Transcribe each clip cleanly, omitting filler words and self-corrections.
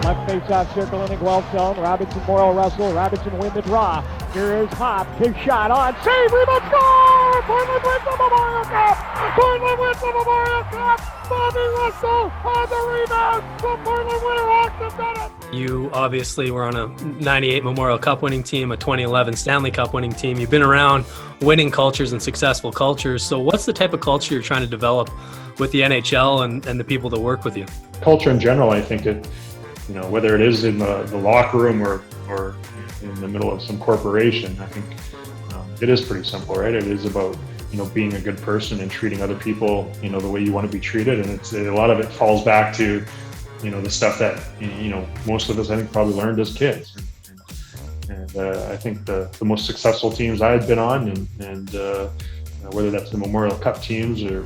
Left face-off circle in the Guelph zone. Robinson, Morrow, Russell. Robinson win the draw. Here is Hopp. His shot on. Save! Rebound score! Portland wins the Memorial Cup! Portland wins the Memorial Cup! Bobby Russell on the rebound! The Portland Winterhawks have done it! You obviously were on a 98 Memorial Cup winning team, a 2011 Stanley Cup winning team. You've been around winning cultures and successful cultures. So what's the type of culture you're trying to develop with the NHL and the people that work with you? Culture in general, I think it, whether it is in the locker room or in the middle of some corporation, I think it is pretty simple, right? It is about, being a good person and treating other people, the way you want to be treated. And it's a lot of it falls back to, the stuff that, most of us, I think, probably learned as kids. And I think the most successful teams I had been on, and whether that's the Memorial Cup teams or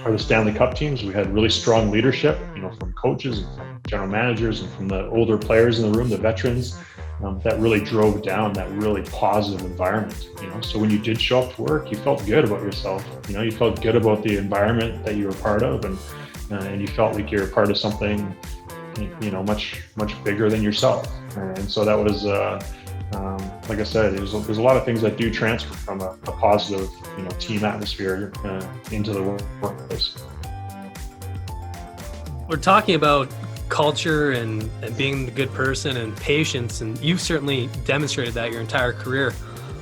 the Stanley Cup teams, we had really strong leadership, from coaches and from general managers and from the older players in the room, the veterans, that really drove down that really positive environment. So when you did show up to work, you felt good about yourself. You felt good about the environment that you were part of, and you felt like you're part of something, much bigger than yourself. And so that was, like I said, there's a lot of things that do transfer from a positive, team atmosphere into the workplace. We're talking about culture and being a good person and patience, and you've certainly demonstrated that your entire career.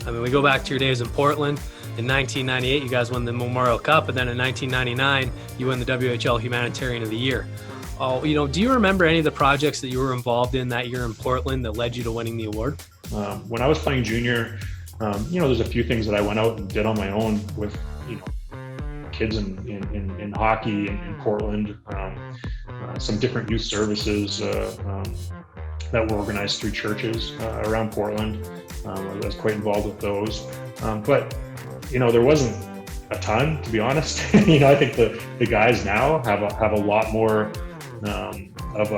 I mean, we go back to your days in Portland. In 1998, you guys won the Memorial Cup, and then in 1999, you won the WHL Humanitarian of the Year. Do you remember any of the projects that you were involved in that year in Portland that led you to winning the award? When I was playing junior, there's a few things that I went out and did on my own with, kids in hockey in Portland, some different youth services that were organized through churches around Portland. I was quite involved with those. But, there wasn't a ton, to be honest. I think the guys now have a lot more of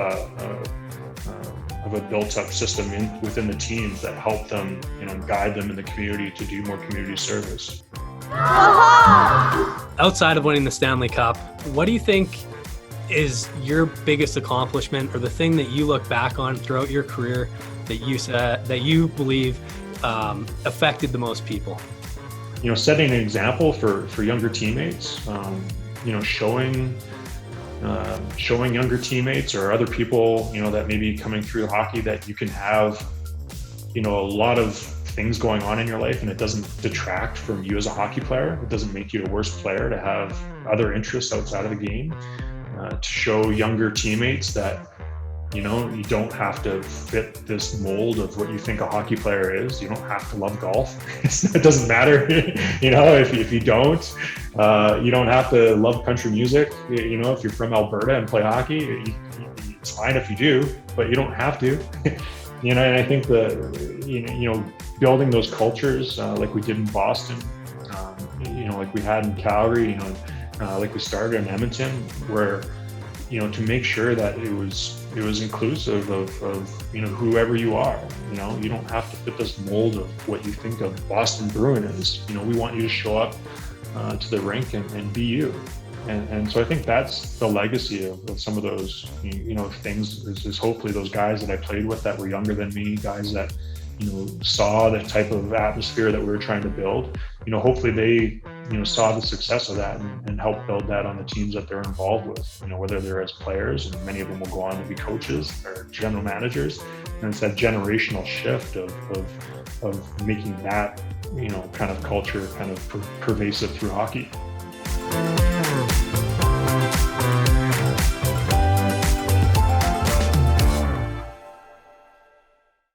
a built-up system within the teams that help them, guide them in the community to do more community service. Outside of winning the Stanley Cup, what do you think is your biggest accomplishment, or the thing that you look back on throughout your career that you believe affected the most people? Setting an example for younger teammates. Showing younger teammates or other people, that may be coming through hockey, that you can have, a lot of things going on in your life, and it doesn't detract from you as a hockey player. It doesn't make you a worse player to have other interests outside of the game. To show younger teammates that, you don't have to fit this mold of what you think a hockey player is. You don't have to love golf. It doesn't matter, if you don't. You don't have to love country music. If you're from Alberta and play hockey, it's fine if you do, but you don't have to. And I think building those cultures like we did in Boston, like we had in Calgary, like we started in Edmonton, where, to make sure that it was inclusive of whoever you are. You don't have to fit this mold of what you think of Boston Bruin is. We want you to show up to the rink and be you. And so I think that's the legacy of some of those, things is hopefully those guys that I played with that were younger than me, guys that, saw the type of atmosphere that we were trying to build. Hopefully they, saw the success of that and helped build that on the teams that they're involved with, whether they're as players, and many of them will go on to be coaches or general managers. And it's that generational shift of making that, kind of culture kind of pervasive through hockey.